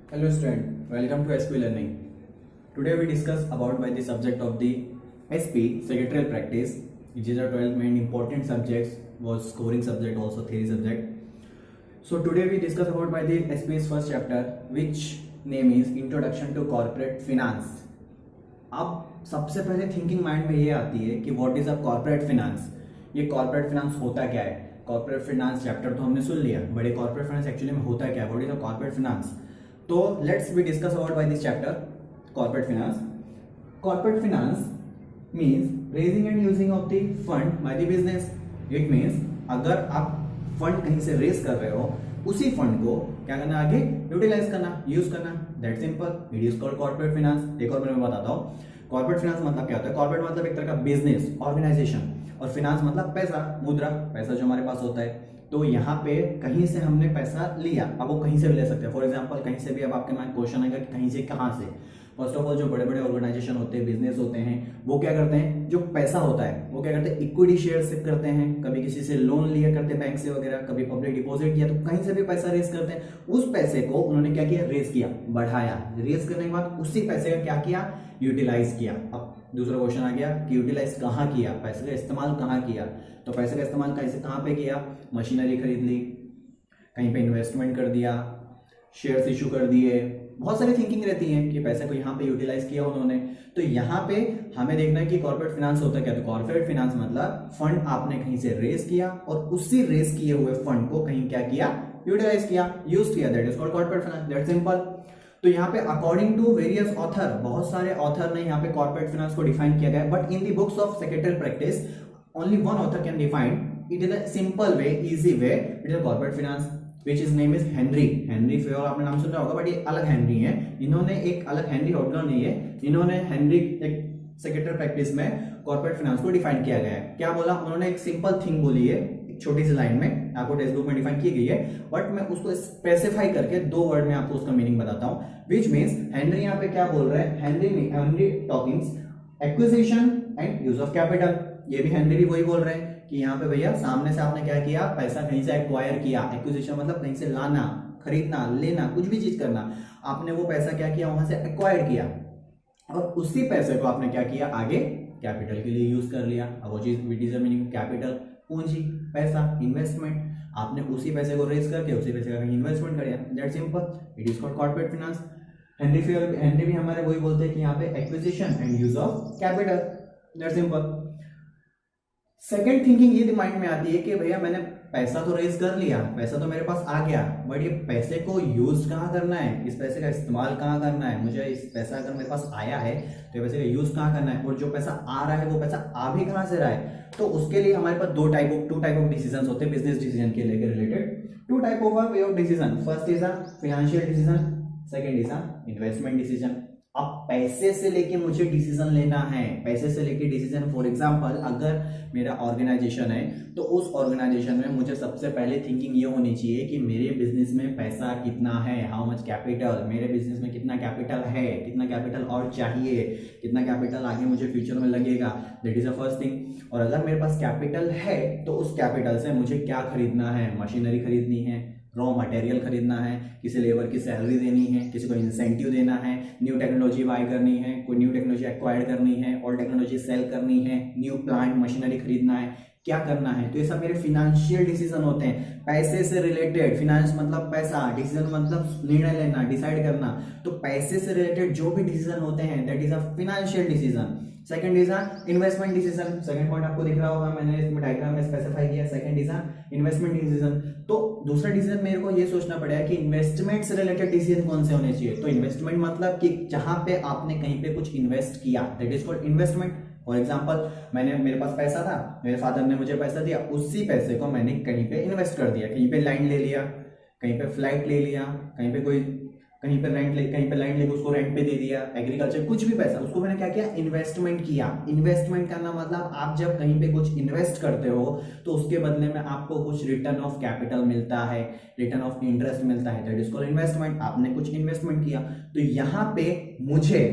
Hello student, welcome to SP Learning. Today we discuss about by the subject of the SP secretarial practice, which is our 12 main important subjects, was scoring subject also theory subject. So today we discuss about by the SP's first chapter, which name is Introduction to Corporate Finance. अब सबसे पहले thinking mind में ये आती है कि what is a corporate finance. ये corporate finance होता क्या है. कॉर्पोरेट फिनेंस चैप्टर तो हमने सुन लिया, बट ये कॉर्पोरेट फाइनेंस एक्चुअली में होता क्या है, what is a corporate finance. तो let's be discuss about by this chapter corporate finance. Corporate finance means raising and using of the fund by the business. It means अगर आप fund कहीं से raise कर रहे हो, उसी फंड को क्या करना, आगे यूटिलाइज करना, यूज करना. That simple. It is called corporate finance. एक और मैं बताता हूँ. कॉर्पोरेट फिनेंस मतलब क्या होता है. कॉर्पोरेट मतलब एक तरह का बिजनेस ऑर्गेनाइजेशन, और फिनेंस मतलब पैसा, मुद्रा, पैसा जो हमारे पास होता है. तो यहाँ पे कहीं से हमने पैसा लिया, अब वो कहीं से भी ले सकते हैं. फॉर एग्जांपल कहीं से भी. अब आपके माइंड क्वेश्चन आएगा कि कहीं से कहाँ से. फर्स्ट ऑफ ऑल जो बड़े बड़े ऑर्गेनाइजेशन होते हैं, बिजनेस होते हैं, वो क्या करते हैं, जो पैसा होता है वो क्या करते हैं, इक्विटी शेयर से करते हैं. कभी किसी से लोन लिया करते हैं बैंक से वगैरह, कभी पब्लिक डिपॉजिट किया, तो कहीं से भी पैसा रेज करते हैं. उस पैसे को उन्होंने क्या किया, रेज किया, बढ़ाया. रेज करने के बाद उसी पैसे का क्या किया, यूटिलाइज किया. अब दूसरा क्वेश्चन आ गया कि यूटिलाइज कहाँ किया, पैसे का इस्तेमाल कहाँ किया. तो पैसे का इस्तेमाल कैसे, कहाँ पे किया, मशीनरी खरीद ली, कहीं पे इन्वेस्टमेंट कर दिया, शेयर्स इशू कर दिए. बहुत सारी थिंकिंग रहती है कि पैसे को यहाँ पे यूटिलाइज किया उन्होंने. तो यहाँ पे हमें देखना है कि कॉर्पोरेट फाइनेंस होता क्या. तो कॉर्पोरेट फाइनेंस मतलब फंड आपने कहीं से रेज किया और उसी रेज किए हुए फंड को कहीं क्या किया, यूटिलाइज किया, यूज किया. That is called corporate finance. That simple. तो यहाँ पे अकॉर्डिंग टू वेरियस ऑथर, बहुत सारे ऑथर ने यहाँ पे कॉर्पोरेट फाइनेंस को डिफाइन किया गया है, but in the books of secretarial practice only one author can define it in a simple way, easy way. It is a corporate finance which his name is Henry Fayol. आपने नाम सुना होगा, but ये अलग Henry है. इन्होंने एक अलग हेनरी हॉटलर नहीं है, इन्होंने हेनरी एक सेक्रेटरी प्रैक्टिस में कॉर्पोरेट फाइनेंस को डिफाइन किया गया है. क्या बोला उन्होंने, एक सिंपल थिंग बोली है, एक छोटी सी लाइन में, आपको टेक्स्ट बुक में डिफाइन की गई है, बट मैं उसको स्पेसिफाई करके दो वर्ड में आपको उसका मीनिंग बताता हूं. विच मीन्स हेनरी यहाँ पे क्या बोल रहे हैं, Henry talkings acquisition and use of capital. ये भी हेनरी भी वही बोल रहे हैं कि यहाँ पे भैया सामने से आपने क्या किया, पैसा कहीं से एक्वायर किया. एक्विजिशन मतलब कहीं से लाना, खरीदना, लेना, कुछ भी चीज करना. आपने वो पैसा क्या किया, वहां से एक्वायर किया, और उसी पैसे को आपने क्या किया, आगे कैपिटल के लिए यूज कर लिया. अब वो चीज विट इज द मीनिंग, कैपिटल, पूंजी, पैसा, इन्वेस्टमेंट. आपने उसी पैसे को रेज करके उसी पैसे का कहीं इन्वेस्टमेंट कर दिया. That simple. It is called corporate finance. Henry भी हमारे वही बोलते हैं कि यहाँ पे acquisition and use of capital. That simple. Second thinking ये माइंड में आती है कि भैया मैंने पैसा तो रेज कर लिया, पैसा तो मेरे पास आ गया, बट ये पैसे को यूज कहाँ करना है, इस पैसे का इस्तेमाल कहाँ करना है. मुझे इस पैसा अगर मेरे पास आया है तो ये पैसे का यूज कहाँ करना है, और जो पैसा आ रहा है वो पैसा आ भी कहाँ से रहा है. तो उसके लिए हमारे पास टू टाइप ऑफ डिसीजन होते हैं बिजनेस डिसीजन के लेकर related. Two type of way of decision. First is a financial decision, second is a investment decision. अब पैसे से लेके मुझे डिसीजन लेना है, पैसे से लेके डिसीजन. फॉर एग्जांपल अगर मेरा ऑर्गेनाइजेशन है, तो उस ऑर्गेनाइजेशन में मुझे सबसे पहले थिंकिंग ये होनी चाहिए कि मेरे बिजनेस में पैसा कितना है, हाउ मच कैपिटल, मेरे बिजनेस में कितना कैपिटल है, कितना कैपिटल और चाहिए, कितना कैपिटल आगे मुझे फ्यूचर में लगेगा. That is the first thing. और अगर मेरे पास कैपिटल है तो उस कैपिटल से मुझे क्या खरीदना है, मशीनरी खरीदनी है, रॉ मटेरियल खरीदना है, किसी लेबर की सैलरी देनी है, किसी को इंसेंटिव देना है, न्यू टेक्नोलॉजी बाय करनी है, कोई न्यू टेक्नोलॉजी एक्वायर करनी है, ओल्ड टेक्नोलॉजी सेल करनी है, न्यू प्लांट मशीनरी खरीदना है, क्या करना है. तो ये सब मेरे फिनेंशियल डिसीजन होते हैं, पैसे से रिलेटेड. फिनेंस मतलब पैसा, डिसीजन मतलब निर्णय लेना, डिसाइड करना. तो पैसे से रिलेटेड जो भी डिसीजन होते हैं that is a financial decision. Second is a investment decision. Second point आपको दिख रहा होगा, मैंने इसमें डायग्राम में स्पेसिफाई किया. Second is a investment decision. तो दूसरा डिसीजन मेरे को ये सोचना पड़ेगा कि इन्वेस्टमेंट से रिलेटेड डिसीजन कौन से होने चाहिए. तो इन्वेस्टमेंट मतलब कि जहां पे आपने कहीं पे कुछ इन्वेस्ट किया, that is called investment. For example मेरे पास पैसा था, मेरे फादर ने मुझे पैसा दिया, उसी पैसे को मैंने कहीं पे इन्वेस्ट कर दिया. कहीं पे लैंड ले लिया, कहीं पे फ्लाइट ले लिया, कहीं पे लैंड लेके उसको रेंट पे दे दिया, एग्रीकल्चर, कुछ भी पैसा, उसको मैंने क्या किया, इन्वेस्टमेंट किया. इन्वेस्टमेंट करना मतलब आप जब कहीं पे कुछ इन्वेस्ट करते हो तो उसके बदले में आपको कुछ रिटर्न ऑफ कैपिटल मिलता है, रिटर्न ऑफ इंटरेस्ट मिलता है. That is called investment. आपने कुछ इन्वेस्टमेंट किया. तो यहाँ पे मुझे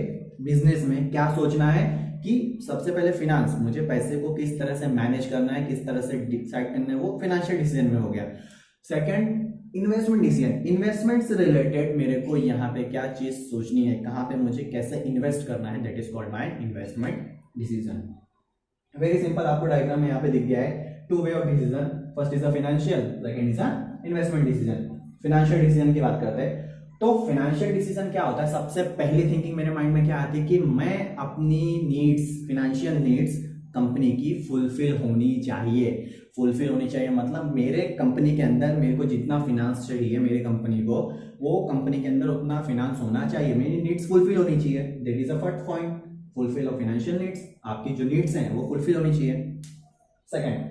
बिजनेस में क्या सोचना है कि सबसे पहले फिनेंस, मुझे पैसे को किस तरह से मैनेज करना है, किस तरह से डिसाइड करना है, वो फाइनेंशियल डिसीजन में हो गया. सेकंड इन्वेस्टमेंट डिसीजन, इन्वेस्टमेंट से रिलेटेड मेरे को यहाँ पे क्या चीज सोचनी है, कहाँ पे मुझे कैसे इन्वेस्ट करना है, that is called my investment decision. Very simple, आपको डायग्राम में यहाँ पे दिख गया है, two way of decision, first is a financial, second is a investment decision. Financial decision की बात करते हैं तो फाइनेंशियल डिसीजन क्या होता है, सबसे पहली थिंकिंग मेरे माइंड में क्या आती है कि मैं अपनी नीड्स, फाइनेंशियल नीड्स कंपनी की फुलफिल होनी चाहिए। फुलफिल होनी चाहिए मतलब मेरे कंपनी के अंदर मेरे को जितना फिनांस चाहिए मेरी कंपनी को, वो कंपनी के अंदर उतना फिनांस होना चाहिए, मेरी नीड्स फुलफिल होनी चाहिए। That is a first point, fulfil of financial needs, आपकी जो नीड्स हैं वो फुलफिल होनी चाहिए। Second,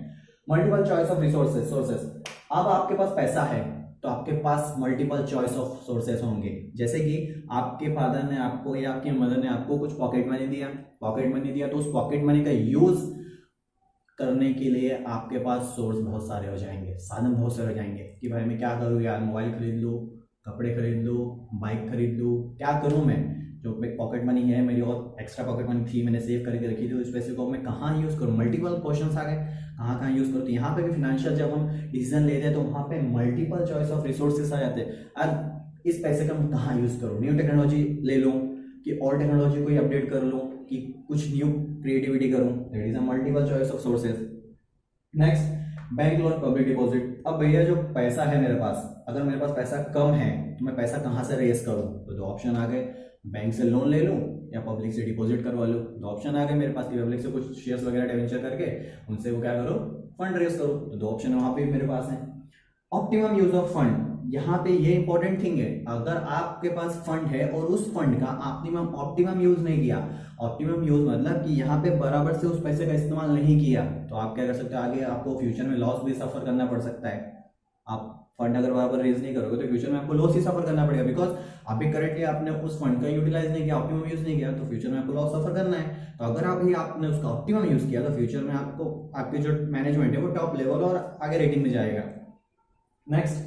multiple choice of sources. अब आपके पास पैसा है तो आपके पास मल्टीपल चॉइस ऑफ सोर्सेस होंगे, जैसे कि आपके फादर ने आपको या आपकी मदर ने आपको कुछ पॉकेट मनी दिया तो उस पॉकेट मनी का यूज करने के लिए आपके पास सोर्स बहुत सारे हो जाएंगे, साधन बहुत सारे हो जाएंगे कि भाई मैं क्या करूँ यार, मोबाइल खरीद लूँ, कपड़े खरीद लूँ, बाइक खरीद लूँ, क्या करूँ मैं, जो पॉकेट मनी है मेरी और एक्स्ट्रा पॉकेट मनी थी मैंने सेव करके रखी थी, उस पैसे को मैं कहाँ यूज़ करूँ, मल्टीपल क्वेश्चंस आ गए कहाँ यूज़ करूँ। तो यहाँ पे भी फाइनेंशियल जब हम डिसीजन लेते हैं तो वहाँ पे मल्टीपल चॉइस ऑफ रिसोर्सेस आ जाते हैं, और इस पैसे का मैं कहाँ यूज़ करूँ, न्यू टेक्नोलॉजी ले लूँ कि और टेक्नोलॉजी को अपडेट कर लूँ कि कुछ न्यू क्रिएटिविटी करूँ, that is a multiple choice of sources. Next, bank loan, public deposit. अब भैया जो पैसा है मेरे पास, अगर मेरे पास पैसा कम है तो मैं पैसा कहाँ से रेज करूँ, तो दो ऑप्शन आ गए, बैंक से लोन ले लूँ या पब्लिक से डिपॉजिट करवा लूँ। दो ऑप्शन आ गए मेरे पास कि पब्लिक से कुछ शेयर्स वगैरह डिवेंचर करके उनसे वो क्या करो, फंड रेज करो, तो दो ऑप्शन वहाँ पे मेरे पास है। ऑप्टिमम यूज ऑफ फंड, यहाँ पे ये इंपॉर्टेंट थिंग है, अगर आपके पास फंड है और उस फंड का ऑप्टिमम यूज नहीं किया, ऑप्टिमम यूज मतलब कि यहाँ पे बराबर से उस पैसे का इस्तेमाल नहीं किया, तो आप क्या कर सकते हो, आगे आपको फ्यूचर में लॉस भी सफर करना पड़ सकता है। आप फंड अगर बराबर रेज नहीं करोगे तो फ्यूचर में आपको लॉस ही सफर करना पड़ेगा, बिकॉज अभी करेंटली आपने उस फंड का यूटिलाइज नहीं किया, ऑप्टिमम यूज नहीं किया, तो फ्यूचर में आपको लॉस सफर करना है। तो अगर अभी आपने उसका ऑप्टिमम यूज किया तो फ्यूचर में आपको आपकी जो मैनेजमेंट है वो टॉप लेवल और आगे रेटिंग में जाएगा। Next,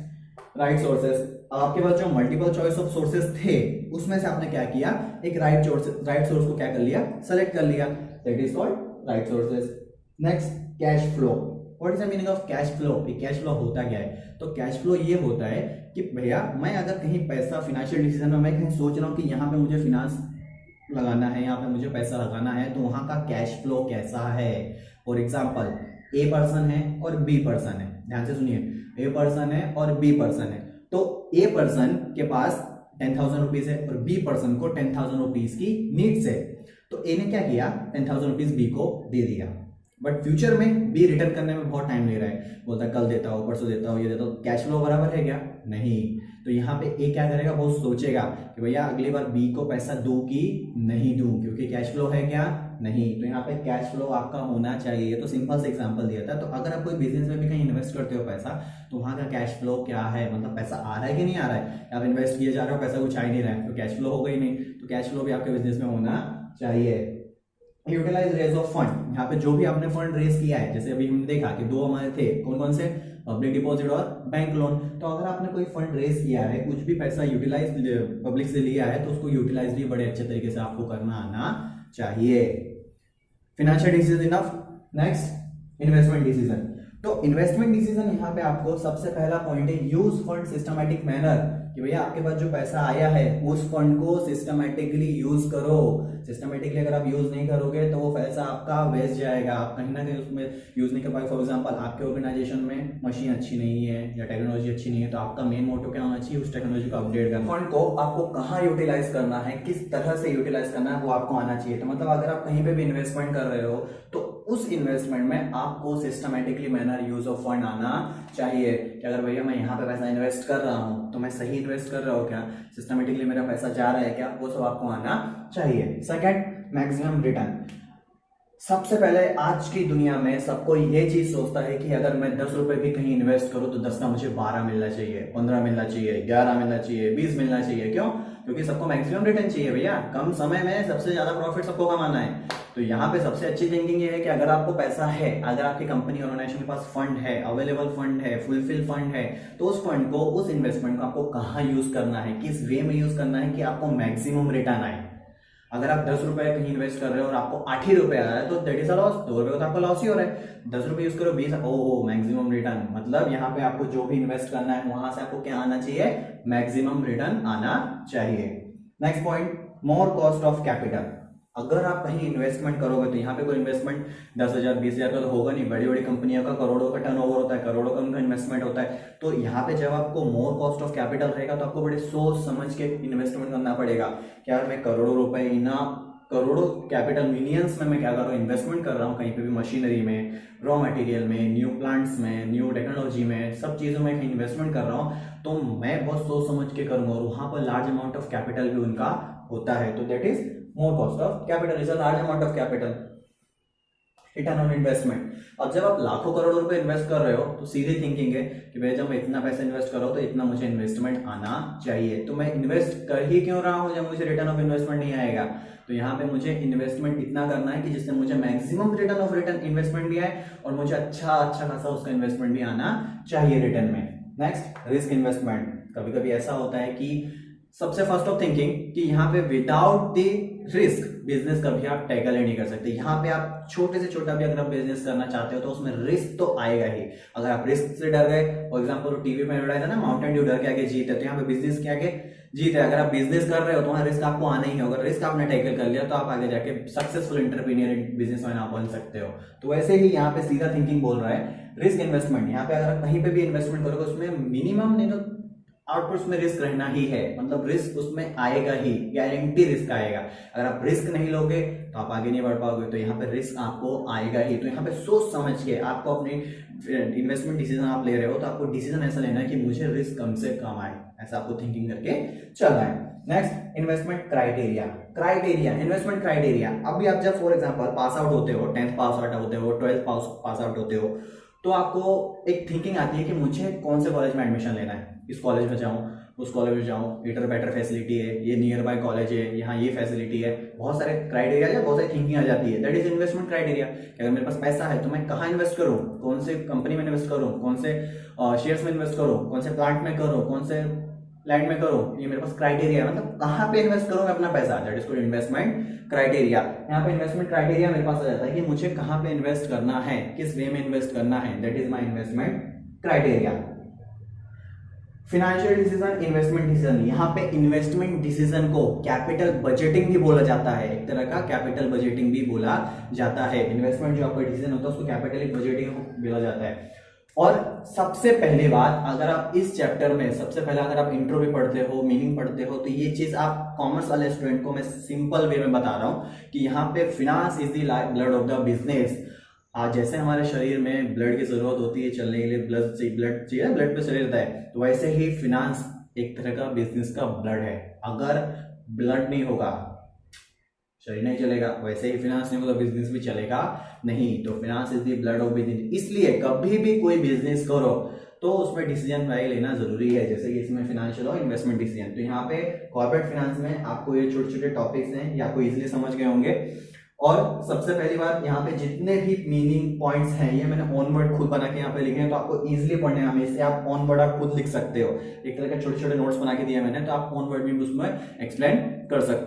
right sources. आपके पास जो मल्टीपल चॉइस ऑफ सोर्सेस थे उसमें से आपने क्या किया, एक राइट सोर्स को क्या कर लिया, सेलेक्ट कर लिया, that is called right sources. Next, cash flow. What is the meaning of cash flow, cash flow होता क्या है, तो कैश फ्लो ये होता है कि भैया मैं अगर कहीं पैसा फाइनेंशियल डिसीजन में मैं कहीं सोच रहा हूँ कि यहाँ पे मुझे फिनांस लगाना है, यहाँ पे मुझे पैसा लगाना है, तो वहाँ का कैश फ्लो कैसा है। फॉर एग्जाम्पल, ए पर्सन है और बी पर्सन है, ध्यान से सुनिए, ए पर्सन है और बी पर्सन है, तो ए पर्सन के पास 10,000 रुपीज है और बी पर्सन को 10,000 रुपीज की नीड्स है, तो ए ने क्या किया, 10,000 रुपीज बी को दे दिया, बट फ्यूचर में बी रिटर्न करने में बहुत टाइम ले रहा है, बोलता है कल देता हूँ, परसों देता हूँ, ये देता हूँ, कैश फ्लो बराबर है क्या, नहीं। तो यहाँ पे ए क्या करेगा, वो सोचेगा कि भैया अगली बार बी को पैसा दूं कि नहीं दूं, क्योंकि कैश फ्लो है क्या, नहीं। तो यहाँ पे कैश फ्लो आपका होना चाहिए, ये तो सिंपल से एग्जांपल दिया था। तो अगर आप कोई बिजनेस में भी कहीं इन्वेस्ट करते हो पैसा, तो वहाँ का कैश फ्लो क्या है, मतलब पैसा आ रहा है कि नहीं आ रहा है, आप इन्वेस्ट किए जा रहे हो, पैसा कुछ आ ही नहीं रहा है, तो कैश फ्लो होगा ही नहीं। तो कैश फ्लो भी आपके बिजनेस में होना चाहिए। यूटिलाइज रेज ऑफ फंड, यहाँ पे जो भी आपने फंड रेज किया है, जैसे अभी हमने देखा कि दो हमारे थे, कौन कौन से, पब्लिक डिपॉजिट और बैंक लोन। तो अगर आपने कोई फंड रेज किया है, कुछ भी पैसा यूटिलाइज पब्लिक से लिया है, तो उसको यूटिलाइज भी बड़े अच्छे तरीके से आपको करना आना चाहिए। Financial decision enough. Next, investment decision. तो इन्वेस्टमेंट डिसीजन यहाँ पे आपको सबसे पहला पॉइंट है, यूज फंड सिस्टमैटिक मैनर, कि भैया आपके पास जो पैसा आया है उस फंड को सिस्टमैटिकली यूज करो। सिस्टमैटिकली अगर आप यूज नहीं करोगे तो वो पैसा आपका वेस्ट जाएगा, आप कहीं ना कहीं उसमें यूज नहीं कर पाए। फॉर एग्जांपल, आपके ऑर्गेनाइजेशन में मशीन अच्छी नहीं है या टेक्नोलॉजी अच्छी नहीं है, तो आपका मेन मोटो क्या होना चाहिए, उस टेक्नोलॉजी को अपडेट करना। फंड को आपको कहाँ यूटिलाइज करना है, किस तरह से यूटिलाइज करना है, वो आपको आना चाहिए। तो मतलब अगर आप कहीं पे भी इन्वेस्टमेंट कर रहे हो तो उस इन्वेस्टमेंट में आपको systematically manner use of fund आना चाहिए, कि अगर भैया मैं यहाँ पे पैसा इन्वेस्ट कर रहा हूँ तो मैं सही इन्वेस्ट कर रहा हूँ क्या, सिस्टमैटिकली मेरा पैसा जा रहा है क्या, वो सब आपको आना चाहिए। Second, maximum return. सबसे पहले आज की दुनिया में सबको ये चीज सोचता है कि अगर मैं 10 रुपए भी कहीं इन्वेस्ट करूं तो 10 का मुझे 12 मिलना चाहिए, 15 मिलना चाहिए, 11 मिलना चाहिए, 20 मिलना चाहिए। क्यों? क्योंकि सबको मैक्सिमम रिटर्न चाहिए भैया, कम समय में सबसे ज्यादा प्रॉफिट सबको कमाना है। तो यहाँ पे सबसे अच्छी थिंकिंग ये है कि अगर आपको पैसा है, अगर आपकी कंपनी ऑर्गेनाइजेशन के पास फंड है, अवेलेबल फंड है, फुलफिल फंड है, तो उस फंड को, उस इन्वेस्टमेंट को आपको कहाँ यूज करना है, किस वे में यूज करना है कि आपको मैक्सिमम रिटर्न आए। अगर आप 10 रुपए कहीं इन्वेस्ट कर रहे हो और आपको 8 ही रुपए आ रहा है तो दैट इज अ लॉस। 2 रुपए तो आपका लॉस ही हो रहा है। 10 रुपए यूज करो 20, ओहो मैक्सिमम रिटर्न, मतलब यहाँ पे आपको जो भी इन्वेस्ट करना है वहां से आपको क्या आना चाहिए, मैक्सिमम रिटर्न आना चाहिए। Next point, more cost of capital. अगर आप कहीं इन्वेस्टमेंट करोगे तो यहाँ पे कोई इन्वेस्टमेंट 10,000 20,000 का तो होगा नहीं, बड़ी बड़ी कंपनियों का करोड़ों का टर्नओवर होता है, करोड़ों का उनका इन्वेस्टमेंट होता है। तो यहाँ पे जब आपको मोर कॉस्ट ऑफ कैपिटल रहेगा तो आपको बड़े सोच समझ के इन्वेस्टमेंट करना पड़ेगा। क्या मैं करोड़ों रुपए करोड़ों कैपिटल मिलियंस में मैं क्या कर रहा हूँ, इन्वेस्टमेंट कर रहा हूँ कहीं पे भी, मशीनरी में, रॉ मटेरियल में, न्यू प्लांट्स में, न्यू टेक्नोलॉजी में, सब चीजों में इन्वेस्टमेंट कर रहा हूँ, तो मैं बहुत सोच समझ के करूंगा और वहां पर लार्ज अमाउंट ऑफ कैपिटल भी उनका होता है। तो that is more cost of capital is a large amount of capital, return on investment. अब जब आप लाखों करोड़ों रुपए इन्वेस्ट कर रहे हो तो सीधी थिंकिंग है कि भाई जब मैं इतना पैसा इन्वेस्ट कर रहा हूं तो इतना मुझे इन्वेस्टमेंट आना चाहिए। तो मैं इन्वेस्ट कर ही क्यों रहा हूं जब मुझे रिटर्न ऑफ इन्वेस्टमेंट नहीं आएगा। तो यहाँ पे मुझे इन्वेस्टमेंट इतना करना है कि जिससे मुझे maximum return of return investment भी आए और मुझे अच्छा खासा उसका इन्वेस्टमेंट भी आना चाहिए रिटर्न में। Next, risk investment. कभी कभी ऐसा होता है कि सबसे फर्स्ट ऑफ थिंकिंग कि यहाँ पे विदाउट द रिस्क बिजनेस कभी आप टैकल ही नहीं कर सकते। यहाँ पे आप छोटे से छोटा भी अगर आप बिजनेस करना चाहते हो तो उसमें रिस्क तो आएगा ही। अगर आप रिस्क से डर गए, फॉर एग्जाम्पल टीवी में एडवर्टाइज है ना, माउंटेन ड्यू डर के आगे जीत है, तो यहाँ पे बिजनेस के आगे जीत है। अगर आप बिजनेस कर रहे हो तो वहां रिस्क आपको आना ही है। अगर रिस्क आपने टैकल कर लिया तो आप आगे जाके सक्सेसफुल एंटरप्रेन्योर बिजनेसमैन आप बन सकते हो। तो वैसे ही यहाँ पे सीधा थिंकिंग बोल रहा है रिस्क इन्वेस्टमेंट। यहाँ पे अगर आप कहीं पे भी इन्वेस्टमेंट करोगे उसमें मिनिमम नहीं तो आउटपुट्स में रिस्क रहना ही है, मतलब रिस्क उसमें आएगा ही, गारंटी रिस्क आएगा। अगर आप रिस्क नहीं लोगे तो आप आगे नहीं बढ़ पाओगे। तो यहाँ पे रिस्क आपको आएगा ही। तो यहाँ पे सोच समझ के आपको अपनी इन्वेस्टमेंट डिसीजन आप ले रहे हो तो आपको डिसीजन ऐसा लेना है कि मुझे रिस्क कम से कम आए, ऐसा आपको थिंकिंग करके चलना है। Next, investment criteria investment criteria. अभी आप जब फॉर एग्जांपल पास आउट होते हो, 10th पास आउट होते हो, 12th पास आउट होते हो, तो आपको एक थिंकिंग आती है कि मुझे कौन से कॉलेज में एडमिशन लेना है, इस कॉलेज में जाऊं, उस कॉलेज में जाऊं, इधर बेटर फैसिलिटी है, ये नियर बाय कॉलेज है, यहाँ ये फैसिलिटी है, बहुत सारे क्राइटेरिया है, बहुत सारी थिंकिंग आ जाती है। That is investment criteria. अगर मेरे पास पैसा है तो मैं कहाँ इन्वेस्ट करूँ, कौन से कंपनी में इन्वेस्ट करूँ, कौन से शेयर्स में इन्वेस्ट करूँ, कौन से प्लांट में करूँ, कौन से लैंड में करूँ, ये मेरे पास क्राइटेरिया है। मतलब कहाँ पे इन्वेस्ट करूँ मैं अपना पैसा, that is called investment criteria. यहाँ पे इन्वेस्टमेंट क्राइटेरिया मेरे पास आ जाता है कि मुझे कहाँ पे इन्वेस्ट करना है, किस वे में इन्वेस्ट करना है, that is my investment criteria. Financial decision, investment decision. यहाँ पे इन्वेस्टमेंट डिसीजन को कैपिटल बजटिंग भी बोला जाता है, एक तरह का कैपिटल बजटिंग भी बोला जाता है। इन्वेस्टमेंट जो आपका डिसीजन होता है उसको कैपिटल बजटिंग बोला जाता है। और सबसे पहली बात, अगर आप इस चैप्टर में सबसे पहले अगर आप इंट्रो भी पढ़ते हो, मीनिंग पढ़ते हो, तो ये चीज आप कॉमर्स वाले स्टूडेंट को मैं सिंपल वे में बता रहा हूं कि यहाँ पे finance is the life blood of the business. आज जैसे हमारे शरीर में ब्लड की जरूरत होती है चलने के लिए, ब्लड चाहिए, ब्लड पे शरीर रहता है, तो वैसे ही फिनांस एक तरह का बिजनेस का ब्लड है। अगर ब्लड नहीं होगा शरीर नहीं चलेगा, वैसे ही फिनांस नहीं होगा तो बिजनेस भी चलेगा नहीं। तो finance is the blood of business. इसलिए कभी भी कोई बिजनेस करो तो उसमें डिसीजन भाई लेना जरूरी है, जैसे कि इसमें फाइनेंशियल और इन्वेस्टमेंट डिसीजन। तो यहाँ पे कॉर्पोरेट फाइनेंस में आपको ये छोटे छोटे टॉपिक्स हैं, ये आपको इजीली समझ गए होंगे। और सबसे पहली बात, यहाँ पे जितने भी मीनिंग पॉइंट्स हैं ये मैंने ऑन वर्ड खुद बना के यहाँ पे लिखे हैं, तो आपको इजीली पढ़ने में, इससे आप ऑन वर्ड आप खुद लिख सकते हो। एक तरह के छोटे छोटे नोट्स बना के दिए मैंने, तो आप ऑन वर्ड भी उसमें एक्सप्लेन कर सकते हो।